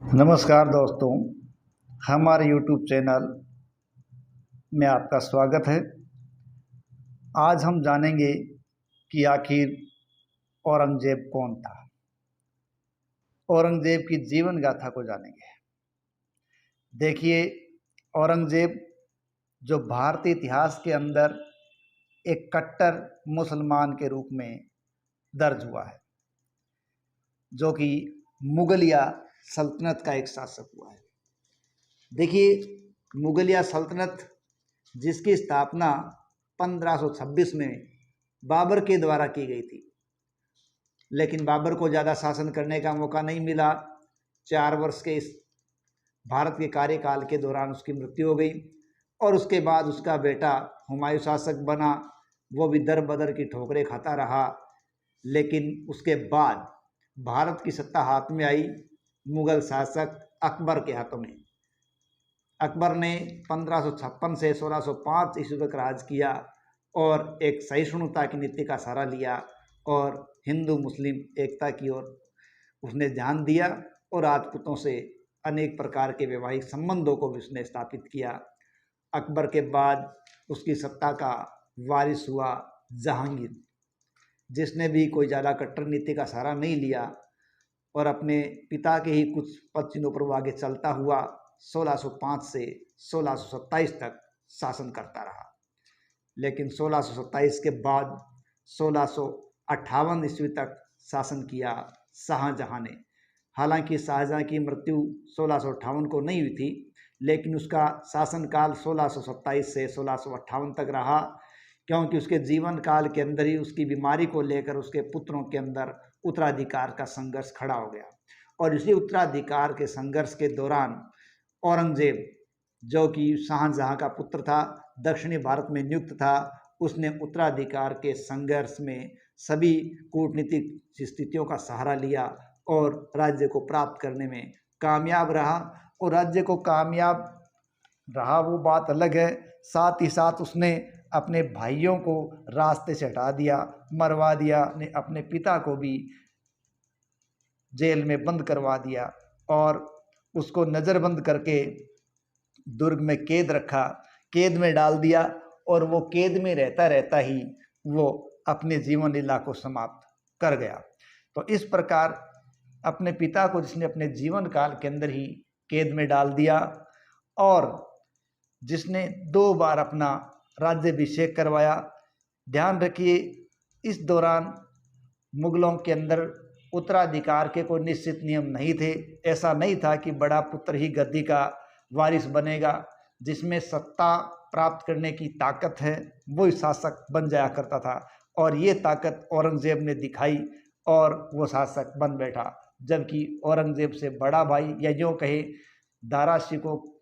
नमस्कार दोस्तों, हमारे YouTube चैनल में आपका स्वागत है। आज हम जानेंगे कि आखिर औरंगजेब कौन था। औरंगजेब की जीवन गाथा को जानेंगे। देखिए, औरंगजेब जो भारतीय इतिहास के अंदर एक कट्टर मुसलमान के रूप में दर्ज हुआ है, जो कि मुगलिया सल्तनत का एक शासक हुआ है। देखिए, मुगलिया सल्तनत जिसकी स्थापना 1526 में बाबर के द्वारा की गई थी, लेकिन बाबर को ज़्यादा शासन करने का मौका नहीं मिला। 4 वर्ष के इस भारत के कार्यकाल के दौरान उसकी मृत्यु हो गई और उसके बाद उसका बेटा हुमायूं शासक बना। वो भी दर बदर की ठोकरें खाता रहा, लेकिन उसके बाद भारत की सत्ता हाथ में आई मुग़ल शासक अकबर के हाथों में। अकबर ने 1556 से 1605 ईस्वी तक राज किया और एक सहिष्णुता की नीति का सहारा लिया और हिंदू मुस्लिम एकता की ओर उसने ध्यान दिया और राजपूतों से अनेक प्रकार के वैवाहिक संबंधों को भी उसने स्थापित किया। अकबर के बाद उसकी सत्ता का वारिस हुआ जहांगीर, जिसने भी कोई ज़्यादा कट्टर नीति का सहारा नहीं लिया और अपने पिता के ही कुछ पद चिन्हों पर वो आगे चलता हुआ 1605 से 1627 तक शासन करता रहा। लेकिन 1627 के बाद 1658 ईस्वी तक शासन किया शाहजहां ने। हालांकि शाहजहां की मृत्यु 1658 को नहीं हुई थी, लेकिन उसका शासनकाल 1627 से 1658 तक रहा, क्योंकि उसके जीवन काल के अंदर ही उसकी बीमारी को लेकर उसके पुत्रों के अंदर उत्तराधिकार का संघर्ष खड़ा हो गया। और इसी उत्तराधिकार के संघर्ष के दौरान औरंगजेब, जो कि शाहजहां का पुत्र था, दक्षिणी भारत में नियुक्त था, उसने उत्तराधिकार के संघर्ष में सभी कूटनीतिक स्थितियों का सहारा लिया और राज्य को प्राप्त करने में कामयाब रहा। और राज्य को कामयाब रहा वो बात अलग है, साथ ही साथ उसने अपने भाइयों को रास्ते से हटा दिया, मरवा दिया, ने अपने पिता को भी जेल में बंद करवा दिया और उसको नज़रबंद करके दुर्ग में कैद रखा, कैद में डाल दिया और वो कैद में रहता रहता ही वो अपने जीवन लीला को समाप्त कर गया। तो इस प्रकार अपने पिता को जिसने अपने जीवन काल के अंदर ही कैद में डाल दिया और जिसने 2 बार अपना राज्याभिषेक करवाया। ध्यान रखिए, इस दौरान मुगलों के अंदर उत्तराधिकार के कोई निश्चित नियम नहीं थे। ऐसा नहीं था कि बड़ा पुत्र ही गद्दी का वारिस बनेगा। जिसमें सत्ता प्राप्त करने की ताकत है वही शासक बन जाया करता था, और ये ताकत औरंगजेब ने दिखाई और वो शासक बन बैठा। जबकि औरंगजेब से बड़ा भाई, या यूँ कहे दारा शिकोह,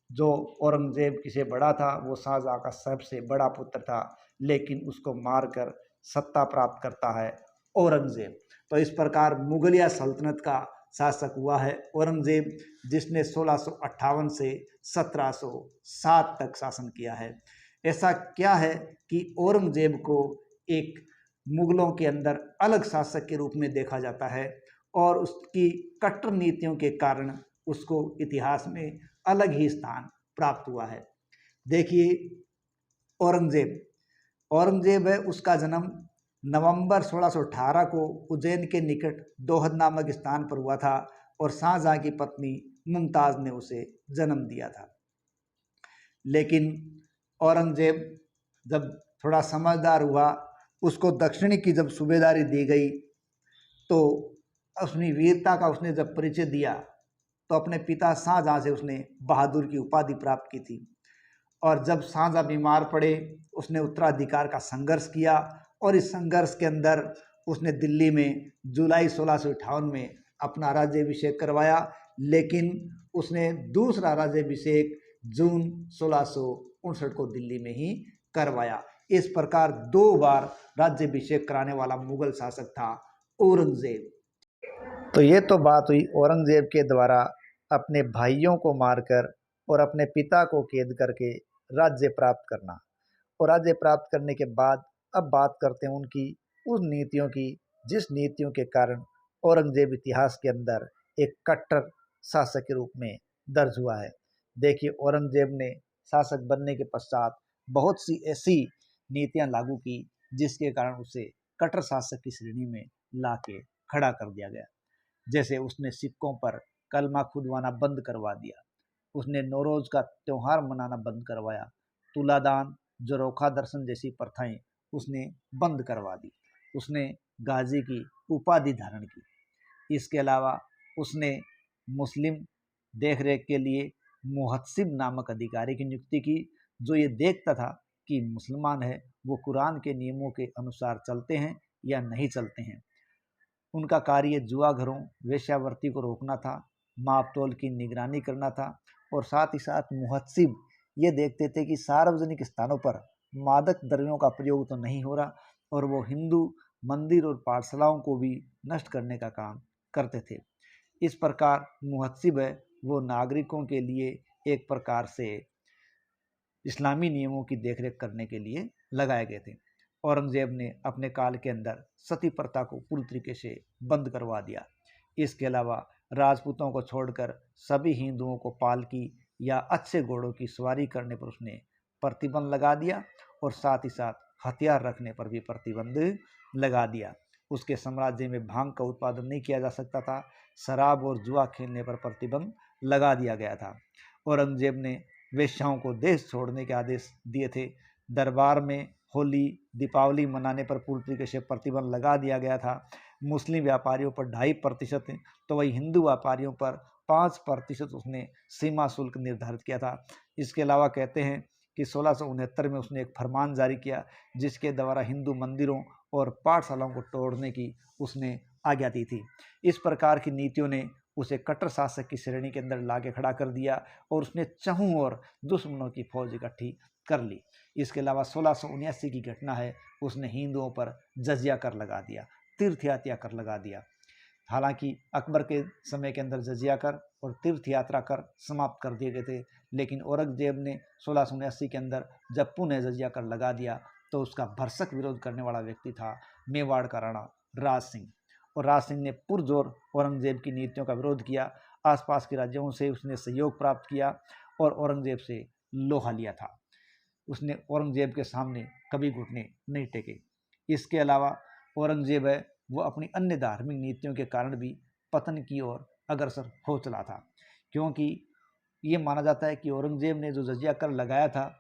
जो औरंगजेब से बड़ा था, वो शाहजहां का सबसे बड़ा पुत्र था, लेकिन उसको मारकर सत्ता प्राप्त करता है औरंगजेब। तो इस प्रकार मुगलिया सल्तनत का शासक हुआ है औरंगजेब, जिसने 1658 से 1707 तक शासन किया है। ऐसा क्या है कि औरंगजेब को एक मुगलों के अंदर अलग शासक के रूप में देखा जाता है और उसकी कट्टर नीतियों के कारण उसको इतिहास में अलग ही स्थान प्राप्त हुआ है। देखिए, औरंगजेब है, उसका जन्म नवंबर 1618 को उज्जैन के निकट दोहद नामक स्थान पर हुआ था और शाहजहां की पत्नी मुमताज़ ने उसे जन्म दिया था। लेकिन औरंगजेब जब थोड़ा समझदार हुआ, उसको दक्षिणी की जब सूबेदारी दी गई, तो अपनी वीरता का उसने जब परिचय दिया, तो अपने पिता शाहजहां से उसने बहादुर की उपाधि प्राप्त की थी। और जब शाहजहां बीमार पड़े, उसने उत्तराधिकार का संघर्ष किया और इस संघर्ष के अंदर उसने दिल्ली में जुलाई 1658 में अपना राज्याभिषेक करवाया। लेकिन उसने दूसरा राज्याभिषेक जून 1659 को दिल्ली में ही करवाया। इस प्रकार 2 बार राज्याभिषेक कराने वाला मुगल शासक था औरंगजेब। तो ये तो बात हुई औरंगजेब के द्वारा अपने भाइयों को मारकर और अपने पिता को कैद करके राज्य प्राप्त करना। और राज्य प्राप्त करने के बाद अब बात करते हैं उनकी उस नीतियों की, जिस नीतियों के कारण औरंगजेब इतिहास के अंदर एक कट्टर शासक के रूप में दर्ज हुआ है। देखिए, औरंगजेब ने शासक बनने के पश्चात बहुत सी ऐसी नीतियां लागू की जिसके कारण उसे कट्टर शासक की श्रेणी में ला के खड़ा कर दिया गया। जैसे उसने सिक्कों पर कलमा खुदवाना बंद करवा दिया, उसने नौरोज का त्यौहार मनाना बंद करवाया, तुलादान, जरोखा दर्शन जैसी प्रथाएं उसने बंद करवा दी, उसने गाजी की उपाधि धारण की। इसके अलावा उसने मुस्लिम देखरेख के लिए मुहत्सिब नामक अधिकारी की नियुक्ति की, जो ये देखता था कि मुसलमान है वो कुरान के नियमों के अनुसार चलते हैं या नहीं चलते हैं। उनका कार्य जुआ घरों, वेश्यावृत्ति को रोकना था, मापतोल की निगरानी करना था, और साथ ही साथ मुहत्सिब ये देखते थे कि सार्वजनिक स्थानों पर मादक द्रव्यों का प्रयोग तो नहीं हो रहा, और वो हिंदू मंदिर और पाठशालाओं को भी नष्ट करने का काम करते थे। इस प्रकार मुहत्सिब है वो नागरिकों के लिए एक प्रकार से इस्लामी नियमों की देखरेख करने के लिए लगाए गए थे। औरंगजेब ने अपने काल के अंदर सती प्रथा को पूरी तरीके से बंद करवा दिया। इसके अलावा राजपूतों को छोड़कर सभी हिंदुओं को पालकी या अच्छे घोड़ों की सवारी करने पर उसने प्रतिबंध लगा दिया, और साथ ही साथ हथियार रखने पर भी प्रतिबंध लगा दिया। उसके साम्राज्य में भांग का उत्पादन नहीं किया जा सकता था, शराब और जुआ खेलने पर प्रतिबंध लगा दिया गया था। औरंगजेब ने वेश्याओं को देश छोड़ने के आदेश दिए थे। दरबार में होली, दीपावली मनाने पर पूरी तरीके से प्रतिबंध लगा दिया गया था। मुस्लिम व्यापारियों पर 2.5% तो वही हिंदू व्यापारियों पर 5% उसने सीमा शुल्क निर्धारित किया था। इसके अलावा कहते हैं कि 1669 में उसने एक फरमान जारी किया जिसके द्वारा हिंदू मंदिरों और पाठशालाओं को तोड़ने की उसने आज्ञा दी थी। इस प्रकार की नीतियों ने उसे कट्टर शासक की श्रेणी के अंदर ला के खड़ा कर दिया, और उसने चहुं और दुश्मनों की फौज इकट्ठी कर ली। इसके अलावा 1679 की घटना है, उसने हिंदुओं पर जजिया कर लगा दिया, तीर्थ यात्रा कर लगा दिया। हालांकि अकबर के समय के अंदर जजिया कर और तीर्थ यात्रा कर समाप्त कर दिए गए थे, लेकिन औरंगजेब ने 1679 के अंदर जब पुनः जजिया कर लगा दिया तो उसका भरसक विरोध करने वाला व्यक्ति था मेवाड़ का राणा राज सिंह। और राज सिंह ने पुरजोर औरंगजेब की नीतियों का विरोध किया। आसपास के राज्यों से उसने सहयोग प्राप्त किया और औरंगजेब से लोहा लिया था। उसने औरंगजेब के सामने कभी घुटने नहीं टेके। इसके अलावा औरंगजेब है वो अपनी अन्य धार्मिक नीतियों के कारण भी पतन की ओर अग्रसर हो चला था, क्योंकि ये माना जाता है कि औरंगजेब ने जो जजिया कर लगाया था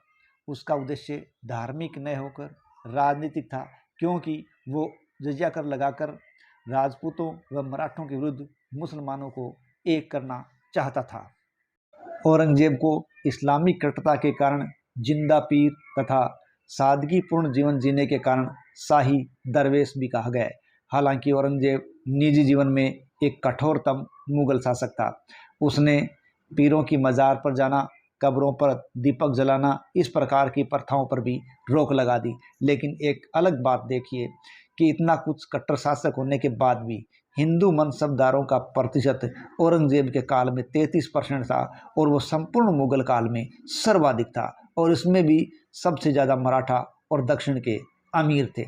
उसका उद्देश्य धार्मिक न होकर राजनीतिक था, क्योंकि वो जजिया कर लगाकर राजपूतों व मराठों के विरुद्ध मुसलमानों को एक करना चाहता था। औरंगजेब को इस्लामी कट्टरता के कारण जिंदा पीर तथा सादगीपूर्ण जीवन जीने के कारण शाही दरवेश भी कहा गया है। हालांकि औरंगजेब निजी जीवन में एक कठोरतम मुगल शासक था। उसने पीरों की मज़ार पर जाना, कब्रों पर दीपक जलाना, इस प्रकार की प्रथाओं पर भी रोक लगा दी। लेकिन एक अलग बात देखिए कि इतना कुछ कट्टर शासक होने के बाद भी हिंदू मनसबदारों का प्रतिशत औरंगजेब के काल में 33% था, और वो संपूर्ण मुगल काल में सर्वाधिक था, और इसमें भी सबसे ज़्यादा मराठा और दक्षिण के अमीर थे।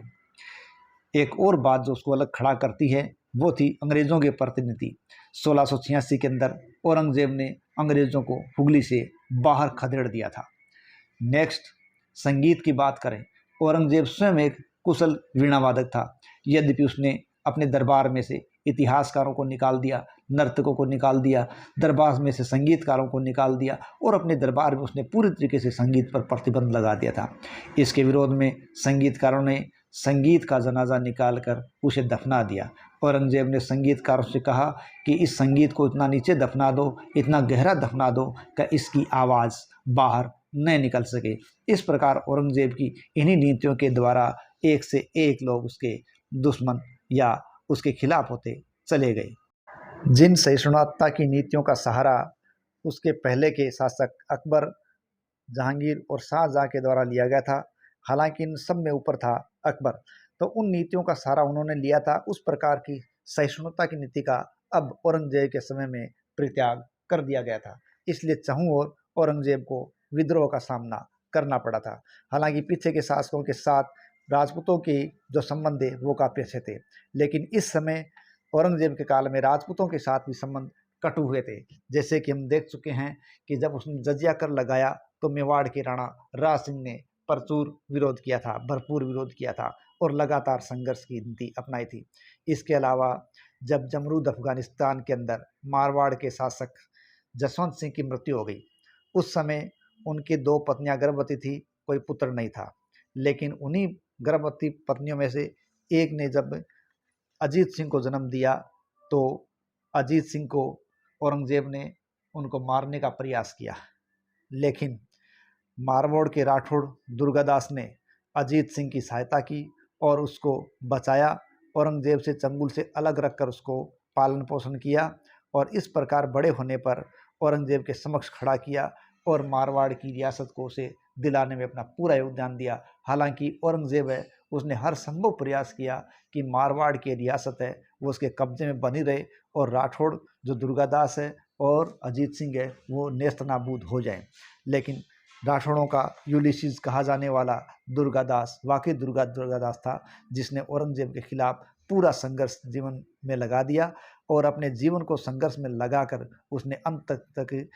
एक और बात जो उसको अलग खड़ा करती है वो थी अंग्रेज़ों के प्रतिनिधि। 1686 के अंदर औरंगजेब ने अंग्रेज़ों को हुगली से बाहर खदेड़ दिया था। नेक्स्ट, संगीत की बात करें। औरंगजेब स्वयं एक कुशल वीणावादक था। यद्यपि उसने अपने दरबार में से इतिहासकारों को निकाल दिया, नर्तकों को निकाल दिया, दरबार में से संगीतकारों को निकाल दिया, और अपने दरबार में उसने पूरी तरीके से संगीत पर प्रतिबंध लगा दिया था। इसके विरोध में संगीतकारों ने संगीत का जनाजा निकाल कर उसे दफना दिया। औरंगजेब ने संगीतकारों से कहा कि इस संगीत को इतना नीचे दफना दो, इतना गहरा दफना दो कि इसकी आवाज़ बाहर न निकल सके। इस प्रकार औरंगजेब की इन्हीं नीतियों के द्वारा एक से एक लोग उसके दुश्मन या उसके खिलाफ होते चले गए। जिन सहिष्णुता की नीतियों का सहारा उसके पहले के शासक अकबर, जहांगीर और शाहजहां के द्वारा लिया गया था, हालांकि इन सब में ऊपर था अकबर, तो उन नीतियों का सहारा उन्होंने लिया था। उस प्रकार की सहिष्णुता की नीति का अब औरंगजेब के समय में परित्याग कर दिया गया था। इसलिए चहुं और औरंगजेब को विद्रोह का सामना करना पड़ा था। हालांकि पीछे के शासकों के साथ राजपूतों की जो संबंध है वो काफ़ी अच्छे थे, लेकिन इस समय औरंगजेब के काल में राजपूतों के साथ भी संबंध कटु हुए थे। जैसे कि हम देख चुके हैं कि जब उसने जजिया कर लगाया तो मेवाड़ के राणा राज सिंह ने प्रचुर विरोध किया था, भरपूर विरोध किया था और लगातार संघर्ष की नीति अपनाई थी। इसके अलावा जब जमरूद अफगानिस्तान के अंदर मारवाड़ के शासक जसवंत सिंह की मृत्यु हो गई, उस समय उनकी 2 पत्नियां गर्भवती थी, कोई पुत्र नहीं था। लेकिन उन्हीं गर्भवती पत्नियों में से एक ने जब अजीत सिंह को जन्म दिया तो अजीत सिंह को औरंगजेब ने उनको मारने का प्रयास किया, लेकिन मारवाड़ के राठौड़ दुर्गादास ने अजीत सिंह की सहायता की और उसको बचाया। औरंगजेब से चंगुल से अलग रखकर उसको पालन पोषण किया और इस प्रकार बड़े होने पर औरंगजेब के समक्ष खड़ा किया और मारवाड़ की रियासत को उसे दिलाने में अपना पूरा योगदान दिया। हालांकि औरंगजेब है उसने हर संभव प्रयास किया कि मारवाड़ की रियासत है वो उसके कब्जे में बनी रहे और राठौड़ जो दुर्गादास है और अजीत सिंह है वो नेस्तनाबूद हो जाए। लेकिन राठौड़ों का यूलिसीज कहा जाने वाला दुर्गादास वाकई दुर्गादास था, जिसने औरंगजेब के खिलाफ पूरा संघर्ष जीवन में लगा दिया और अपने जीवन को संघर्ष में लगाकर उसने अंत तक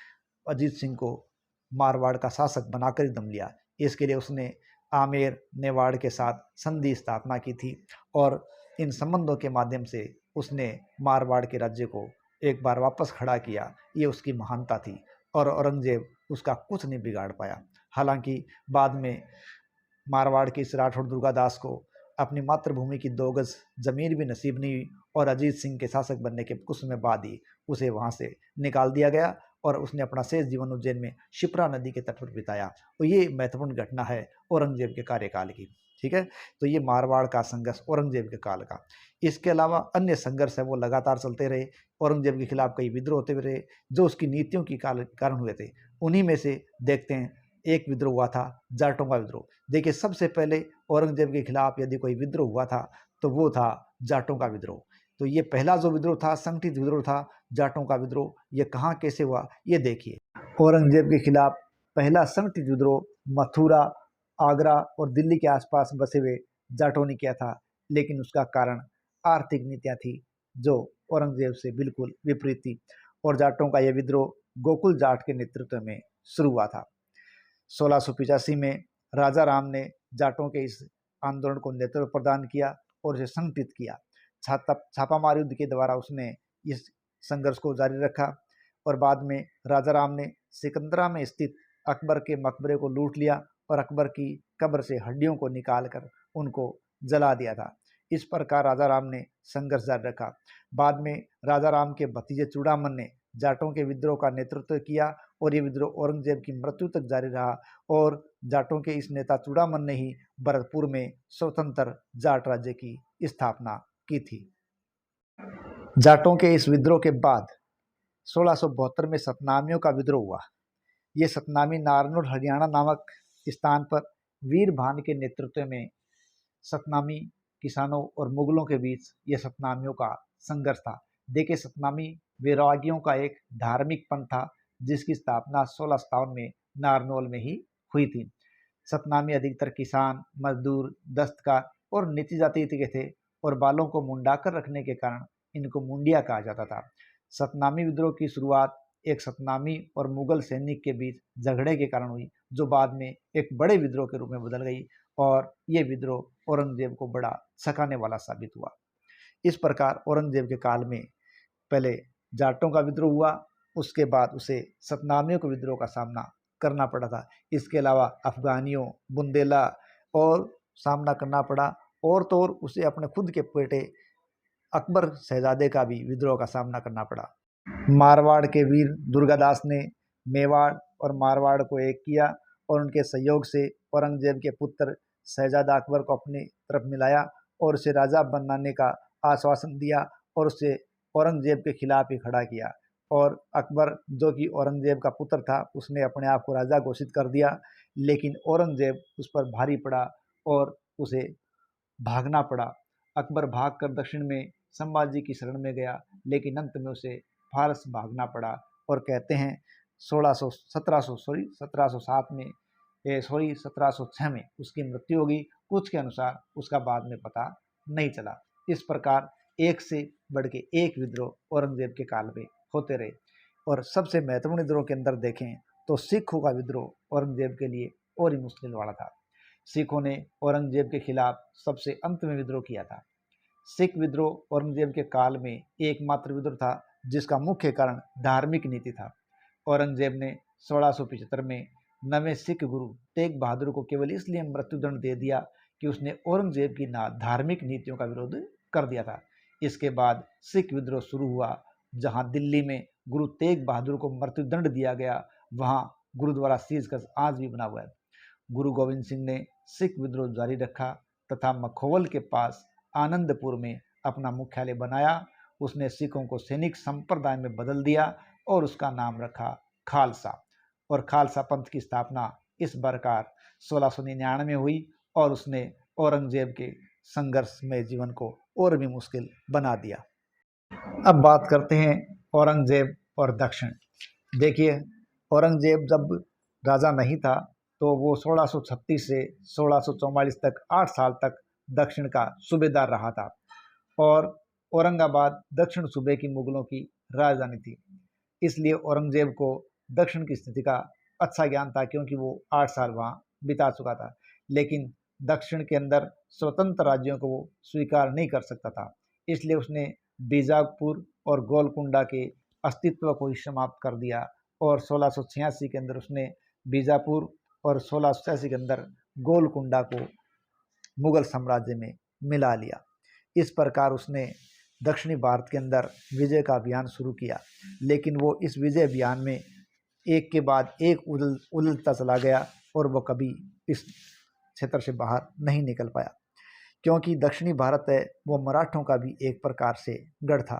अजीत सिंह को मारवाड़ का शासक बनाकर ही दम लिया। इसके लिए उसने आमेर नेवाड़ के साथ संधि स्थापना की थी और इन संबंधों के माध्यम से उसने मारवाड़ के राज्य को एक बार वापस खड़ा किया। ये उसकी महानता थी और औरंगजेब उसका कुछ नहीं बिगाड़ पाया। हालांकि बाद में मारवाड़ के इस राठौड़ दुर्गादास को अपनी मातृभूमि की 2 गज जमीन भी नसीब नहीं हुई और अजीत सिंह के शासक बनने के कुछ समय बाद ही उसे वहां से निकाल दिया गया और उसने अपना शेष जीवन उज्जैन में शिप्रा नदी के तट पर बिताया। तो ये महत्वपूर्ण घटना है औरंगजेब के कार्यकाल की। ठीक है, तो ये मारवाड़ का संघर्ष औरंगजेब के काल का। इसके अलावा अन्य संघर्ष है वो लगातार चलते रहे। औरंगजेब के खिलाफ कई विद्रोह होते रहे जो उसकी नीतियों के कारण हुए थे। उन्हीं में से देखते हैं एक विद्रोह हुआ था जाटों का विद्रोह। देखिए, सबसे पहले औरंगजेब के खिलाफ यदि कोई विद्रोह हुआ था तो वो था जाटों का विद्रोह। तो ये पहला जो विद्रोह था संगठित विद्रोह था जाटों का विद्रोह। ये कहाँ कैसे हुआ ये देखिए। औरंगजेब के खिलाफ पहला संगठित विद्रोह मथुरा, आगरा और दिल्ली के आसपास बसे हुए जाटों ने किया था, लेकिन उसका कारण आर्थिक नीतियाँ थी जो औरंगजेब से बिल्कुल विपरीत थी और जाटों का यह विद्रोह गोकुल जाट के नेतृत्व में शुरू हुआ था। 1685 में राजा राम ने जाटों के इस आंदोलन को नेतृत्व प्रदान किया और इसे संगठित किया। छापामार युद्ध के द्वारा उसने इस संघर्ष को जारी रखा और बाद में राजा राम ने सिकंदरा में स्थित अकबर के मकबरे को लूट लिया और अकबर की कब्र से हड्डियों को निकालकर उनको जला दिया था। इस प्रकार राजा राम ने संघर्ष जारी रखा। बाद में राजा राम के भतीजे चूड़ामन ने जाटों के विद्रोह का नेतृत्व किया और ये विद्रोह औरंगजेब की मृत्यु तक जारी रहा और जाटों के इस नेता चूड़ामन ने ही भरतपुर में स्वतंत्र जाट राज्य की स्थापना की थी। जाटों के इस विद्रोह के बाद 1672 में सतनामियों का विद्रोह हुआ। ये सतनामी नारनौल हरियाणा नामक स्थान पर वीर भान के नेतृत्व में सतनामी किसानों और मुगलों के बीच ये सतनामियों का संघर्ष था। देखिए, सतनामी वैरागियों का एक धार्मिक पंथ था जिसकी स्थापना 1657 में नारनौल में ही हुई थी। सतनामी अधिकतर किसान, मजदूर, दस्तकार और नीची जाति के थे और बालों को मुंडाकर रखने के कारण इनको मुंडिया कहा जाता था। सतनामी विद्रोह की शुरुआत एक सतनामी और मुगल सैनिक के बीच झगड़े के कारण हुई, जो बाद में एक बड़े विद्रोह के रूप में बदल गई और ये विद्रोह औरंगजेब को बड़ा सकाने वाला साबित हुआ। इस प्रकार औरंगजेब के काल में पहले जाटों का विद्रोह हुआ, उसके बाद उसे सतनामियों के विद्रोह का सामना करना पड़ा था। इसके अलावा अफगानियों, बुंदेला और सामना करना पड़ा और तो और उसे अपने खुद के बेटे अकबर शहजादे का भी विद्रोह का सामना करना पड़ा। मारवाड़ के वीर दुर्गादास ने मेवाड़ और मारवाड़ को एक किया और उनके सहयोग से औरंगजेब के पुत्र शहजादा अकबर को अपनी तरफ मिलाया और उसे राजा बनाने का आश्वासन दिया और उसे औरंगजेब के खिलाफ ही खड़ा किया। और अकबर जो कि औरंगजेब का पुत्र था उसने अपने आप को राजा घोषित कर दिया, लेकिन औरंगजेब उस पर भारी पड़ा और उसे भागना पड़ा। अकबर भागकर दक्षिण में संभाजी की शरण में गया, लेकिन अंत में उसे फारस भागना पड़ा और कहते हैं 1707 में 1706 में उसकी मृत्यु होगी। कुछ के अनुसार उसका बाद में पता नहीं चला। इस प्रकार एक से बढ़ के एक विद्रोह औरंगजेब के काल में होते रहे। और सबसे महत्वपूर्ण विद्रोह के अंदर देखें तो सिखों का विद्रोह औरंगजेब के लिए और ही मुश्किल वाला था। सिखों ने औरंगजेब के खिलाफ सबसे अंत में विद्रोह किया था। सिख विद्रोह औरंगजेब के काल में एकमात्र विद्रोह था जिसका मुख्य कारण धार्मिक नीति था। औरंगजेब ने 1675 में नवे सिख गुरु तेग बहादुर को केवल इसलिए मृत्युदंड दे दिया कि उसने औरंगजेब की धार्मिक नीतियों का विरोध कर दिया था। इसके बाद सिख विद्रोह शुरू हुआ। जहां दिल्ली में गुरु तेग बहादुर को मृत्युदंड दिया गया, वहां गुरुद्वारा शीशगंज आज भी बना हुआ है। गुरु गोविंद सिंह ने सिख विद्रोह जारी रखा तथा मखोवल के पास आनंदपुर में अपना मुख्यालय बनाया। उसने सिखों को सैनिक संप्रदाय में बदल दिया और उसका नाम रखा खालसा। और खालसा पंथ की स्थापना इस प्रकार 1699 में हुई और उसने औरंगजेब के संघर्षमय जीवन को और भी मुश्किल बना दिया। अब बात करते हैं औरंगजेब और दक्षिण। देखिए, औरंगजेब जब राजा नहीं था तो वो 1636 से 1644 तक 8 साल तक दक्षिण का सूबेदार रहा था और औरंगाबाद दक्षिण सूबे की मुगलों की राजधानी थी। इसलिए औरंगजेब को दक्षिण की स्थिति का अच्छा ज्ञान था क्योंकि वो 8 साल वहाँ बिता चुका था। लेकिन दक्षिण के अंदर स्वतंत्र राज्यों को वो स्वीकार नहीं कर सकता था। इसलिए उसने बीजापुर और गोलकुंडा के अस्तित्व को ही समाप्त कर दिया और 1686 के अंदर उसने बीजापुर और 1686 के अंदर गोलकुंडा को मुगल साम्राज्य में मिला लिया। इस प्रकार उसने दक्षिणी भारत के अंदर विजय का अभियान शुरू किया, लेकिन वो इस विजय अभियान में एक के बाद एक उलझता चला गया और वो कभी इस क्षेत्र से बाहर नहीं निकल पाया। क्योंकि दक्षिणी भारत है वो मराठों का भी एक प्रकार से गढ़ था।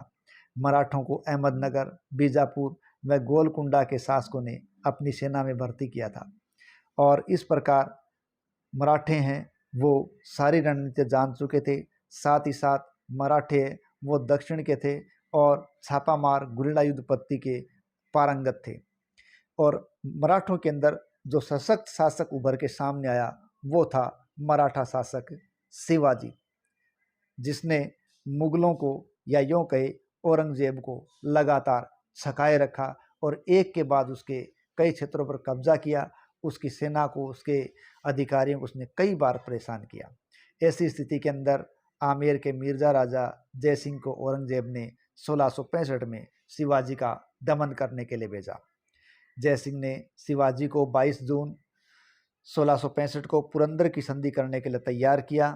मराठों को अहमदनगर, बीजापुर व गोलकुंडा के शासकों ने अपनी सेना में भर्ती किया था और इस प्रकार मराठे हैं वो सारी रणनीति जान चुके थे। साथ ही साथ मराठे वो दक्षिण के थे और छापामार गुरिल्ला युद्ध पद्धति के पारंगत थे। और मराठों के अंदर जो सशक्त शासक उभर के सामने आया वो था मराठा शासक शिवाजी, जिसने मुगलों को या यूँ कहे औरंगजेब को लगातार छकाए रखा और एक के बाद उसके कई क्षेत्रों पर कब्जा किया। उसकी सेना को, उसके अधिकारियों को उसने कई बार परेशान किया। ऐसी स्थिति के अंदर आमेर के मिर्जा राजा जय सिंह को औरंगजेब ने 1665 में शिवाजी का दमन करने के लिए भेजा। जय सिंह ने शिवाजी को 22 जून 1665 को पुरंदर की संधि करने के लिए तैयार किया।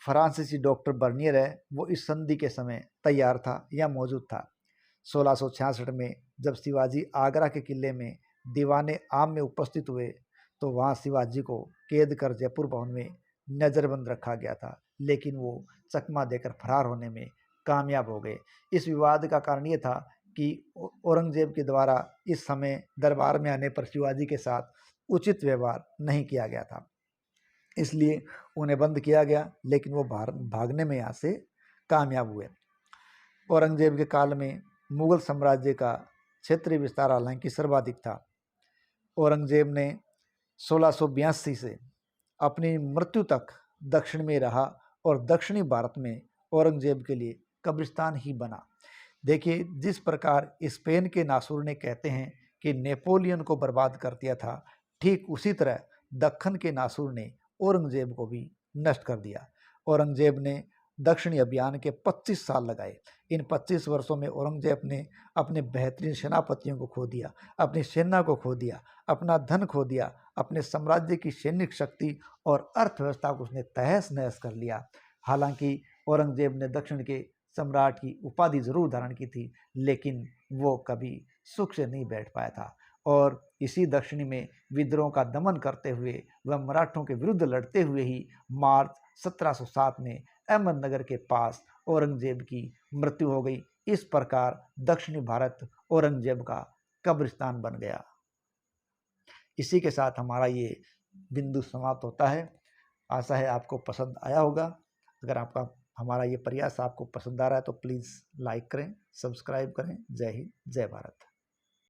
फ्रांसीसी डॉक्टर बर्नियर है वो इस संधि के समय तैयार था या मौजूद था। 1666 में जब शिवाजी आगरा के किले में दीवाने आम में उपस्थित हुए तो वहाँ शिवाजी को कैद कर जयपुर भवन में नज़रबंद रखा गया था, लेकिन वो चकमा देकर फरार होने में कामयाब हो गए। इस विवाद का कारण ये था कि औरंगजेब के द्वारा इस समय दरबार में आने पर शिवाजी के साथ उचित व्यवहार नहीं किया गया था, इसलिए उन्हें बंद किया गया, लेकिन वो भागने में यहाँ से कामयाब हुए। औरंगजेब के काल में मुगल साम्राज्य का क्षेत्रीय विस्तार हालांकि सर्वाधिक था। औरंगजेब ने 1682 से अपनी मृत्यु तक दक्षिण में रहा और दक्षिणी भारत में औरंगजेब के लिए कब्रिस्तान ही बना। देखिए, जिस प्रकार स्पेन के नासूर ने कहते हैं कि नेपोलियन को बर्बाद कर दिया था, ठीक उसी तरह दक्खन के नासूर ने औरंगजेब को भी नष्ट कर दिया। औरंगजेब ने दक्षिणी अभियान के 25 साल लगाए। इन 25 वर्षों में औरंगजेब ने अपने बेहतरीन सेनापतियों को खो दिया, अपनी सेना को खो दिया, अपना धन खो दिया, अपने साम्राज्य की सैनिक शक्ति और अर्थव्यवस्था को उसने तहस नहस कर लिया। हालांकि औरंगजेब ने दक्षिण के सम्राट की उपाधि जरूर धारण की थी, लेकिन वो कभी सुख से नहीं बैठ पाया था और इसी दक्षिणी में विद्रोह का दमन करते हुए वह मराठों के विरुद्ध लड़ते हुए ही मार्च 1707 में अहमदनगर के पास औरंगजेब की मृत्यु हो गई। इस प्रकार दक्षिणी भारत औरंगजेब का कब्रिस्तान बन गया। इसी के साथ हमारा ये बिंदु समाप्त होता है। आशा है आपको पसंद आया होगा। अगर आपका हमारा ये प्रयास आपको पसंद आ रहा है तो प्लीज़ लाइक करें, सब्सक्राइब करें। जय हिंद, जय भारत।